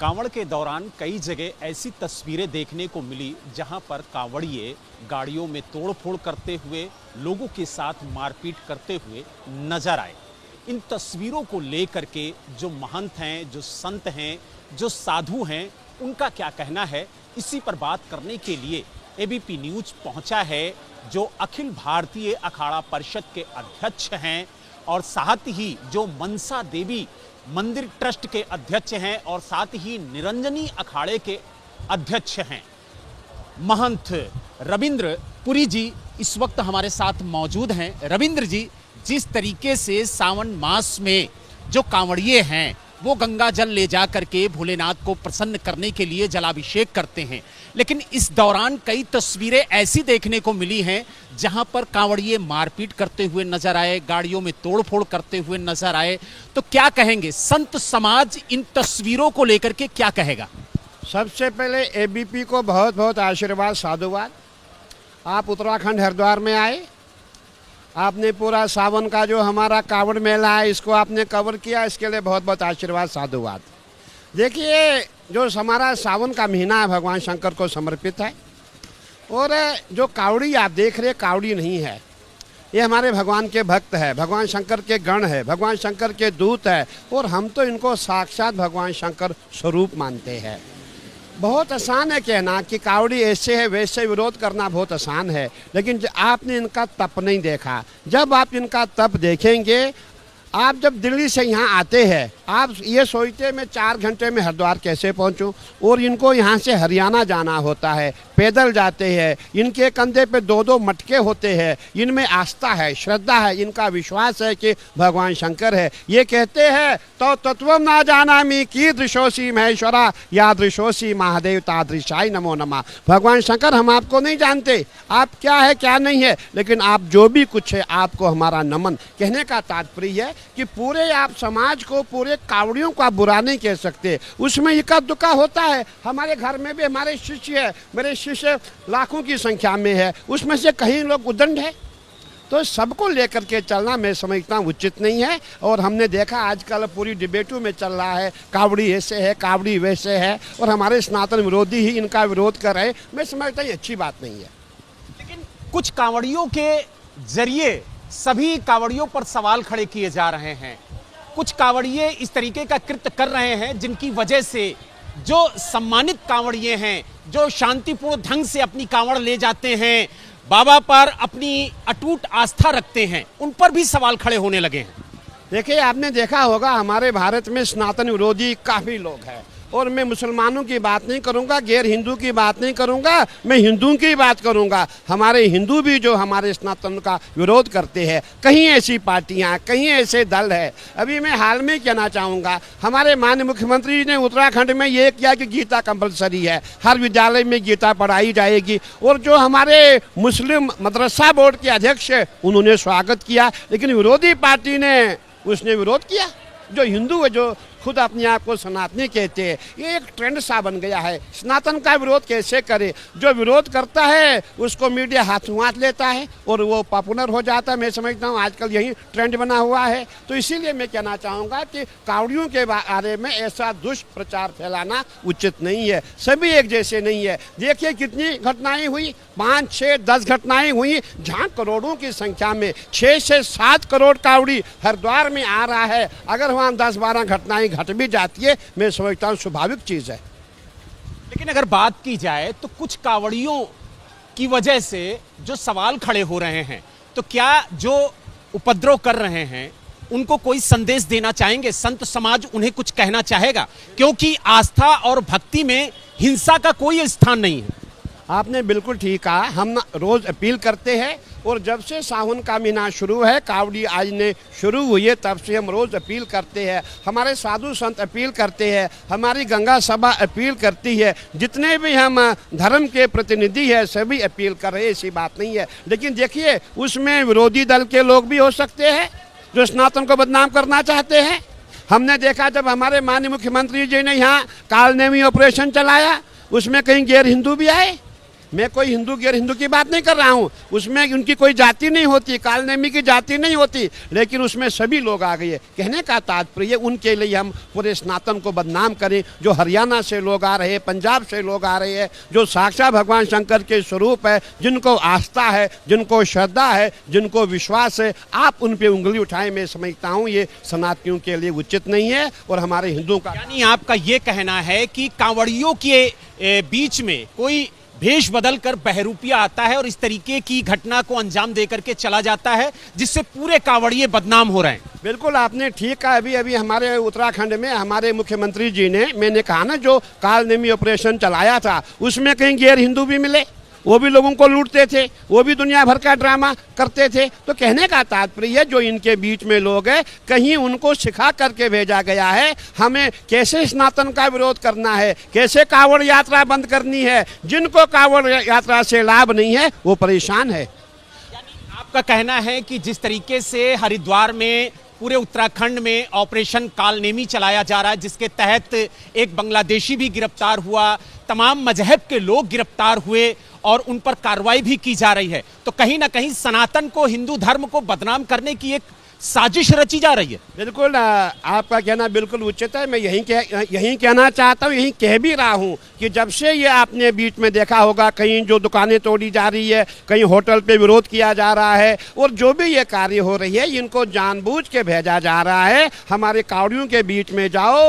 कांवड़ के दौरान कई जगह ऐसी तस्वीरें देखने को मिली जहां पर कांवड़िए गाड़ियों में तोड़फोड़ करते हुए लोगों के साथ मारपीट करते हुए नजर आए। इन तस्वीरों को लेकर के जो महंत हैं, जो संत हैं, जो साधु हैं, उनका क्या कहना है, इसी पर बात करने के लिए एबीपी न्यूज पहुंचा है। जो अखिल भारतीय अखाड़ा परिषद के अध्यक्ष हैं और साथ ही जो मनसा देवी मंदिर ट्रस्ट के अध्यक्ष हैं और साथ ही निरंजनी अखाड़े के अध्यक्ष हैं, महंत रविंद्र पुरी जी इस वक्त हमारे साथ मौजूद हैं। रविंद्र जी, जिस तरीके से सावन मास में जो कांवड़िए हैं वो गंगा जल ले जा करके भोलेनाथ को प्रसन्न करने के लिए जलाभिषेक करते हैं, लेकिन इस दौरान कई तस्वीरें ऐसी देखने को मिली हैं जहां पर कांवड़िए मारपीट करते हुए नजर आए, गाड़ियों में तोड़फोड़ करते हुए नजर आए। तो क्या कहेंगे, संत समाज इन तस्वीरों को लेकर के क्या कहेगा? सबसे पहले एबीपी को बहुत बहुत आशीर्वाद, साधुवाद। आप उत्तराखंड हरिद्वार में आए, आपने पूरा सावन का जो हमारा कांवड़ मेला है इसको आपने कवर किया, इसके लिए बहुत बहुत आशीर्वाद, साधुवाद। देखिए, जो हमारा सावन का महीना है भगवान शंकर को समर्पित है, और जो कावड़ी आप देख रहे, कावड़ी नहीं है, ये हमारे भगवान के भक्त है, भगवान शंकर के गण है, भगवान शंकर के दूत है, और हम तो इनको साक्षात भगवान शंकर स्वरूप मानते हैं। बहुत आसान है कहना कि कावड़ी ऐसे है वैसे, विरोध करना बहुत आसान है, लेकिन आपने इनका तप नहीं देखा। जब आप इनका तप देखेंगे, आप जब दिल्ली से यहाँ आते हैं, आप ये सोचते मैं 4 घंटे में हरिद्वार कैसे पहुँचूँ, और इनको यहाँ से हरियाणा जाना होता है, पैदल जाते हैं, इनके कंधे पे 2-2 मटके होते हैं। इनमें आस्था है, श्रद्धा है, इनका विश्वास है कि भगवान शंकर है। ये कहते हैं तो तत्वम ना जानामि कीदृशोसी महेश्वरा यादृशोसी महादेव तादृशाय नमो नमः। भगवान शंकर, हम आपको नहीं जानते, आप क्या है क्या नहीं है, लेकिन आप जो भी कुछ है आपको हमारा नमन। कहने का तात्पर्य है कि पूरे आप समाज को, पूरे कावड़ियों को आप बुरा नहीं कह सकते, उसमें इक्का दुक्का होता है। हमारे घर में भी हमारे शिष्य है, मेरे शिष्य लाखों की संख्या में है, उसमें से कहीं लोग उदंड है, तो सबको लेकर के चलना मैं समझता हूँ उचित नहीं है। और हमने देखा आजकल पूरी डिबेटों में चल रहा है, कावड़ी ऐसे है, कावड़ी वैसे है, और हमारे सनातन विरोधी ही इनका विरोध कर रहे हैं। मैं समझता हूँ अच्छी बात नहीं है। लेकिन कुछ कांवड़ियों के जरिए सभी कांवड़ियों पर सवाल खड़े किए जा रहे हैं। कुछ कांवड़िए इस तरीके का कृत्य कर रहे हैं जिनकी वजह से जो सम्मानित कांवड़िए हैं, जो शांतिपूर्ण ढंग से अपनी कांवड़ ले जाते हैं, बाबा पर अपनी अटूट आस्था रखते हैं, उन पर भी सवाल खड़े होने लगे हैं। देखिए, आपने देखा होगा हमारे भारत में सनातन विरोधी काफ़ी लोग हैं, और मैं मुसलमानों की बात नहीं करूंगा, गैर हिंदू की बात नहीं करूंगा, मैं हिंदुओं की बात करूंगा। हमारे हिंदू भी जो हमारे सनातन का विरोध करते हैं, कहीं ऐसी पार्टियां, कहीं ऐसे दल है। अभी मैं हाल में कहना चाहूँगा, हमारे माननीय मुख्यमंत्री जी ने उत्तराखंड में ये किया कि गीता कंपलसरी है, हर विद्यालय में गीता पढ़ाई जाएगी, और जो हमारे मुस्लिम मदरसा बोर्ड के अध्यक्ष है उन्होंने स्वागत किया, लेकिन विरोधी पार्टी ने उसने विरोध किया। जो हिंदू है, जो खुद अपने आप को सनातनी कहते हैं, ये एक ट्रेंड सा बन गया है। सनातन का विरोध कैसे करे? जो विरोध करता है उसको मीडिया हाथों हाथ लेता है और वो पॉपुलर हो जाता है। मैं समझता हूँ आजकल यही ट्रेंड बना हुआ है। तो इसीलिए मैं कहना चाहूँगा कि कावड़ियों के बारे में ऐसा दुष्प्रचार फैलाना उचित नहीं है। सभी एक जैसे नहीं है। देखिए कितनी घटनाएं हुई, 5, 6, 10 घटनाएं हुई, जहाँ करोड़ों की संख्या में 6 से 7 करोड़ कावड़ी हरिद्वार में आ रहा है। अगर वहाँ 10-12 घटनाएं घट भी जाती है, मैं समझता हूँ स्वाभाविक चीज है। लेकिन अगर बात की जाए तो कुछ कावड़ियों की वजह से जो सवाल खड़े हो रहे हैं, तो क्या जो उपद्रव कर रहे हैं उनको कोई संदेश देना चाहेंगे? संत समाज उन्हें कुछ कहना चाहेगा? क्योंकि आस्था और भक्ति में हिंसा का कोई स्थान नहीं है। आपने बिल्कुल ठीक कहा। हम रोज अपील करते हैं, और जब से सावन का महीना शुरू है, कावड़ी आज ने शुरू हुई है, तब से हम रोज अपील करते हैं। हमारे साधु संत अपील करते हैं, हमारी गंगा सभा अपील करती है, जितने भी हम धर्म के प्रतिनिधि हैं सभी अपील कर रहे हैं, ऐसी बात नहीं है। लेकिन देखिए, उसमें विरोधी दल के लोग भी हो सकते हैं जो सनातन को बदनाम करना चाहते हैं। हमने देखा जब हमारे माननीय मुख्यमंत्री जी ने यहाँ कालनेमी ऑपरेशन चलाया, उसमें कहीं गैर हिंदू भी आए, मैं कोई हिंदू गैर हिंदू की बात नहीं कर रहा हूँ, उसमें उनकी कोई जाति नहीं होती, कालनेमी की जाति नहीं होती, लेकिन उसमें सभी लोग आ गए। कहने का तात्पर्य उनके लिए हम पूरे सनातन को बदनाम करें। जो हरियाणा से लोग आ रहे हैं, पंजाब से लोग आ रहे हैं, जो साक्षात भगवान शंकर के स्वरूप है, जिनको आस्था है, जिनको श्रद्धा है, जिनको विश्वास है, आप उन पे उंगली उठाएं, मैं समझता हूँ ये सनातनियों के लिए उचित नहीं है और हमारे हिंदुओं का। यानी आपका ये कहना है कि कांवड़ियों के बीच में कोई भेष बदल कर बहरूपिया आता है और इस तरीके की घटना को अंजाम देकर के चला जाता है, जिससे पूरे कांवड़िये बदनाम हो रहे हैं। बिल्कुल आपने ठीक कहा। अभी अभी हमारे उत्तराखंड में हमारे मुख्यमंत्री जी ने, मैंने कहा ना, जो कालनेमी ऑपरेशन चलाया था उसमें कहीं गैर हिंदू भी मिले, वो भी लोगों को लूटते थे, वो भी दुनिया भर का ड्रामा करते थे। तो कहने का तात्पर्य जो इनके बीच में लोग हैं, कहीं उनको सिखा करके भेजा गया है हमें कैसे सनातन का विरोध करना है, कैसे कांवड़ यात्रा बंद करनी है। जिनको कांवड़ यात्रा से लाभ नहीं है वो परेशान है। यानी आपका कहना है कि जिस तरीके से हरिद्वार में, पूरे उत्तराखंड में ऑपरेशन कालनेमी चलाया जा रहा है, जिसके तहत एक बांग्लादेशी भी गिरफ्तार हुआ, तमाम मजहब के लोग गिरफ्तार हुए और उन पर कार्रवाई भी की जा रही है, तो कहीं ना कहीं सनातन को, हिंदू धर्म को बदनाम करने की एक साजिश रची जा रही है। बिल्कुल आपका कहना बिल्कुल उचित है। मैं यही कहना चाहता हूँ, यही कह भी रहा हूँ कि जब से ये आपने बीच में देखा होगा कहीं जो दुकानें तोड़ी जा रही है, कहीं होटल पे विरोध किया जा रहा है, और जो भी ये कार्य हो रही है इनको जानबूझ के भेजा जा रहा है हमारे कावड़ियों के बीच में जाओ,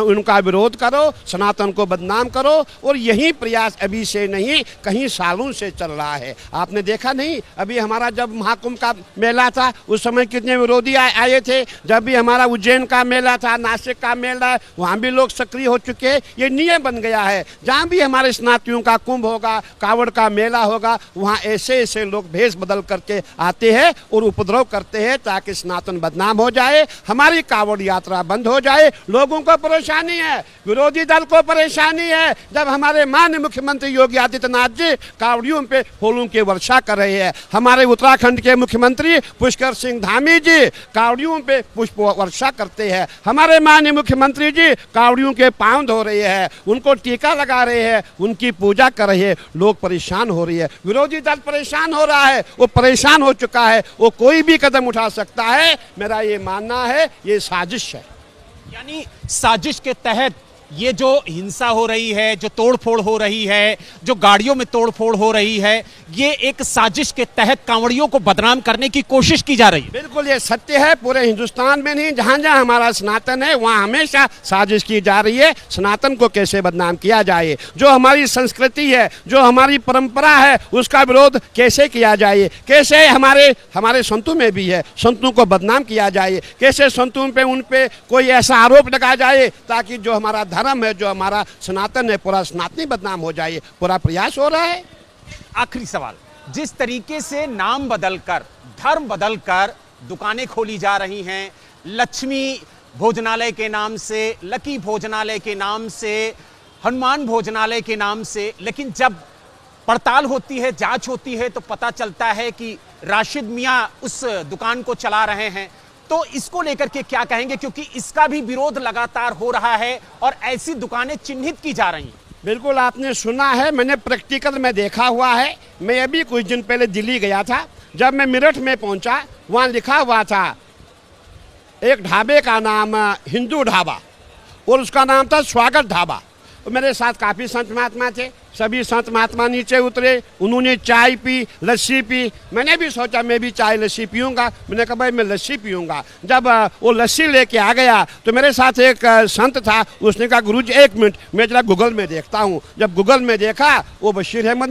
उनका विरोध करो, सनातन को बदनाम करो। और यही प्रयास अभी से नहीं, कहीं सालों से चल रहा है। आपने देखा नहीं, अभी हमारा जब महाकुंभ का मेला था उस समय कितने विरोधी आए थे। जब भी हमारा उज्जैन का मेला था, नासिक का मेला, वहाँ भी लोग सक्रिय हो चुके हैं। ये नियम बन गया है, जहाँ भी हमारे सनातनियों का कुंभ होगा, कावड़ का मेला होगा, वहाँ ऐसे ऐसे लोग भेष बदल करके आते हैं और उपद्रव करते हैं ताकि सनातन बदनाम हो जाए, हमारी कावड़ यात्रा बंद हो जाए। लोगों को परेशानी है, विरोधी दल को परेशानी है। जब हमारे माननीय मुख्यमंत्री योगी आदित्यनाथ जी कावड़ियों पे फूलों की वर्षा कर रहे हैं, हमारे उत्तराखंड के मुख्यमंत्री पुष्कर सिंह धामी जी कावड़ियों पे पुष्प वर्षा करते हैं, हमारे माननीय मुख्यमंत्री जी कावड़ियों के पांव धो रहे हैं, उनको टीका लगा रहे हैं, उनकी पूजा कर रहे हैं, लोग परेशान हो रही है। विरोधी दल परेशान हो रहा है, वो परेशान हो चुका है, वो कोई भी कदम उठा सकता है। मेरा ये मानना है ये साजिश है। यानी साजिश के तहत ये जो हिंसा हो रही है, जो तोड़फोड़ हो रही है, जो गाड़ियों में तोड़फोड़ हो रही है, ये एक साजिश के तहत कांवड़ियों को बदनाम करने की कोशिश की जा रही है। बिल्कुल ये सत्य है। पूरे हिंदुस्तान में नहीं, जहाँ जहाँ हमारा सनातन है वहाँ हमेशा साजिश की जा रही है सनातन को कैसे बदनाम किया जाए, जो हमारी संस्कृति है, जो हमारी परंपरा है, उसका विरोध कैसे किया जाए, कैसे हमारे संतों में भी है, संतों को बदनाम किया जाए, कैसे संतों पे उन पे कोई ऐसा आरोप लगाया जाए ताकि जो हमारा धर्म है, जो हमारा सनातन है, पूरा सनातनी बदनाम हो जाए। पूरा प्रयास हो रहा है। आखिरी सवाल, जिस तरीके से नाम बदलकर, धर्म बदलकर दुकानें खोली जा रही हैं, लक्ष्मी भोजनालय के नाम से, लकी भोजनालय के नाम से, हनुमान भोजनालय के नाम से, लेकिन जब पड़ताल होती है, जांच होती है, तो पता चलता है कि राशिद मियां उस दुकान को चला रहे हैं। तो इसको लेकर के क्या कहेंगे, क्योंकि इसका भी विरोध लगातार हो रहा है और ऐसी दुकानें चिन्हित की जा रही हैं। बिल्कुल आपने सुना है, मैंने प्रैक्टिकल में देखा हुआ है। मैं अभी कुछ दिन पहले दिल्ली गया था, जब मैं मेरठ में पहुंचा, वहाँ लिखा हुआ था एक ढाबे का नाम हिंदू ढाबा और उसका नाम था स्वागत ढाबा। मेरे साथ काफ़ी संत महात्मा थे, सभी संत महात्मा नीचे उतरे, उन्होंने चाय पी, लस्सी पी। मैंने भी सोचा मैं भी चाय लस्सी पीऊँगा, मैंने कहा भाई मैं लस्सी पीऊँगा। जब वो लस्सी लेके आ गया तो मेरे साथ एक संत था, उसने कहा गुरुजी एक मिनट मैं जरा गूगल में देखता हूँ। जब गूगल में देखा वो बशीर अहमद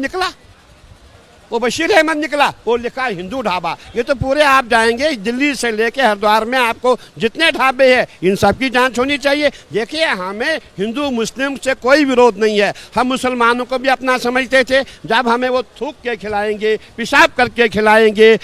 निकला, वो लिखा हिंदू ढाबा। ये तो पूरे आप जाएंगे दिल्ली से लेके हरिद्वार में, आपको जितने ढाबे हैं इन सब की जांच होनी चाहिए। देखिए हमें हिंदू मुस्लिम से कोई विरोध नहीं है, हम मुसलमानों को भी अपना समझते थे। जब हमें वो थूक के खिलाएंगे, पेशाब करके खिलाएंगे,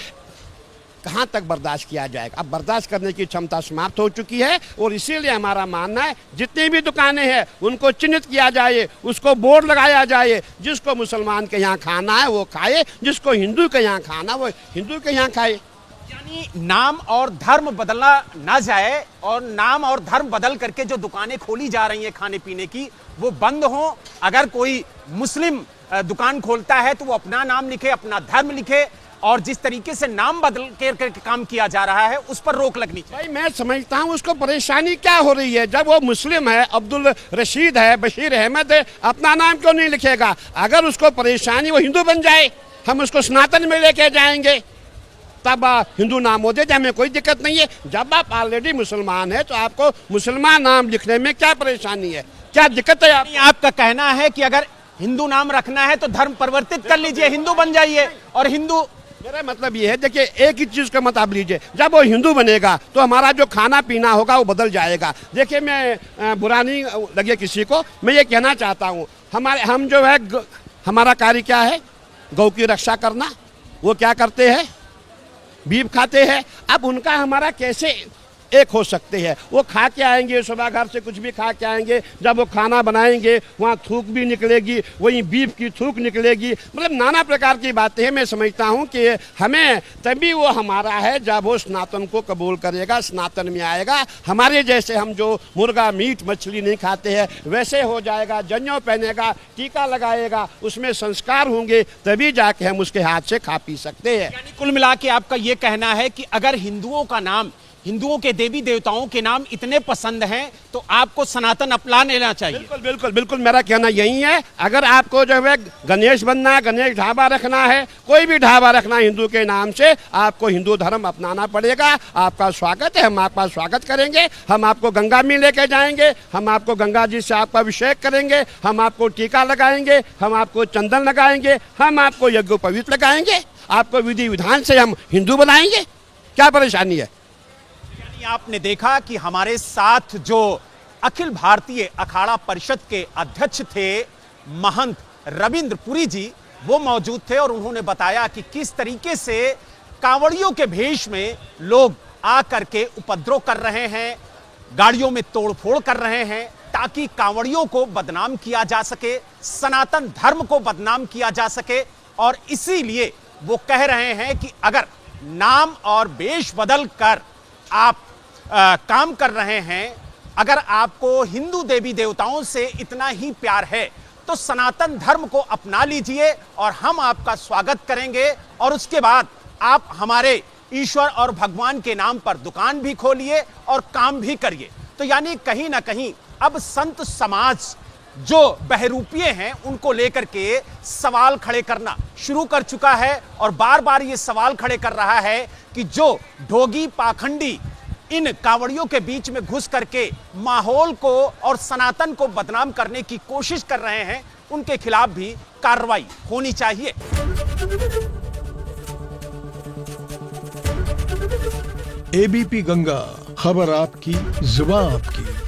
कहाँ तक बर्दाश्त किया जाएगा। अब बर्दाश्त करने की क्षमता समाप्त हो चुकी है और इसीलिए हमारा मानना है जितनी भी दुकानें हैं उनको चिन्हित किया जाए, उसको बोर्ड लगाया जाए, जिसको मुसलमान के यहाँ खाना है वो खाए, जिसको हिंदू के यहाँ खाना वो हिंदू के यहाँ खाए। यानी नाम और धर्म बदलना ना जाए और नाम और धर्म बदल करके जो दुकानें खोली जा रही हैं खाने पीने की वो बंद हो। अगर कोई मुस्लिम दुकान खोलता है तो वो अपना नाम लिखे, अपना धर्म लिखे, और जिस तरीके से नाम बदल के काम किया जा रहा है उस पर रोक लगनी चाहिए। भाई मैं समझता हूँ उसको परेशानी क्या हो रही है। जब वो मुस्लिम है, अब्दुल रशीद है, बशीर अहमद है, अपना नाम क्यों नहीं लिखेगा? अगर उसको परेशानी, वो हिंदू बन जाए, हम उसको सनातन में लेके जाएंगे, तब हिंदू नाम हो जाए, हमें कोई दिक्कत नहीं है। जब आप ऑलरेडी मुसलमान है तो आपको मुसलमान नाम लिखने में क्या परेशानी है, क्या दिक्कत है? आपका कहना है कि अगर हिंदू नाम रखना है तो धर्म परिवर्तित कर लीजिए, हिंदू बन जाइए। और हिंदू, मेरा मतलब ये है, देखिए एक ही चीज का मत आप लीजिए, जब वो हिंदू बनेगा तो हमारा जो खाना पीना होगा वो बदल जाएगा। देखिए मैं बुरा नहीं लगे किसी को, मैं ये कहना चाहता हूँ, हम जो है हमारा कार्य क्या है, गौ की रक्षा करना। वो क्या करते हैं, बीफ खाते हैं। अब उनका हमारा कैसे एक हो सकते हैं? वो खा के आएंगे, सुबह घर से कुछ भी खा के आएंगे, जब वो खाना बनाएंगे वहाँ थूक भी निकलेगी, वहीं बीफ की थूक निकलेगी, मतलब नाना प्रकार की बातें हैं। मैं समझता हूँ कि हमें तभी वो हमारा है जब वो सनातन को कबूल करेगा, सनातन में आएगा। हमारे जैसे हम जो मुर्गा मीट मछली नहीं खाते हैं वैसे हो जाएगा, जनेऊ पहनेगा, टीका लगाएगा, उसमें संस्कार होंगे, तभी जाके हम उसके हाथ से खा पी सकते हैं। यानी कुल मिला के आपका ये कहना है कि अगर हिंदुओं का नाम, हिंदुओं के देवी देवताओं के नाम इतने पसंद हैं तो आपको सनातन अपना लेना चाहिए। बिल्कुल बिल्कुल बिल्कुल, मेरा कहना यही है। अगर आपको जो है गणेश बनना है, गणेश ढाबा रखना है, कोई भी ढाबा रखना है हिंदू के नाम से, आपको हिंदू धर्म अपनाना पड़ेगा। आपका स्वागत है, हम आपका स्वागत करेंगे। हम आपको गंगा में लेके जाएंगे, हम आपको गंगा जी से आपका अभिषेक करेंगे, हम आपको टीका लगाएंगे, हम आपको चंदन लगाएंगे, हम आपको यज्ञोपवीत लगाएंगे, आपको विधि विधान से हम हिंदू बनाएंगे। क्या परेशानी है? आपने देखा कि हमारे साथ जो अखिल भारतीय अखाड़ा परिषद के अध्यक्ष थे महंत रविंद्र पुरी जी, वो मौजूद थे और उन्होंने बताया कि किस तरीके से कांवड़ियों के भेष में लोग आकर के उपद्रव कर रहे हैं, गाड़ियों में तोड़फोड़ कर रहे हैं, ताकि कांवड़ियों को बदनाम किया जा सके, सनातन धर्म को बदनाम किया जा सके। और इसीलिए वो कह रहे हैं कि अगर नाम और वेश बदल कर आप काम कर रहे हैं, अगर आपको हिंदू देवी देवताओं से इतना ही प्यार है तो सनातन धर्म को अपना लीजिए और हम आपका स्वागत करेंगे। और उसके बाद आप हमारे ईश्वर और भगवान के नाम पर दुकान भी खोलिए और काम भी करिए। तो यानी कहीं ना कहीं अब संत समाज जो बहरूपिये हैं उनको लेकर के सवाल खड़े करना शुरू कर चुका है और बार बार ये सवाल खड़े कर रहा है कि जो ढोंगी पाखंडी इन कांवड़ियों के बीच में घुस करके माहौल को और सनातन को बदनाम करने की कोशिश कर रहे हैं, उनके खिलाफ भी कार्रवाई होनी चाहिए। एबीपी गंगा, खबर आपकी, जुबान आपकी।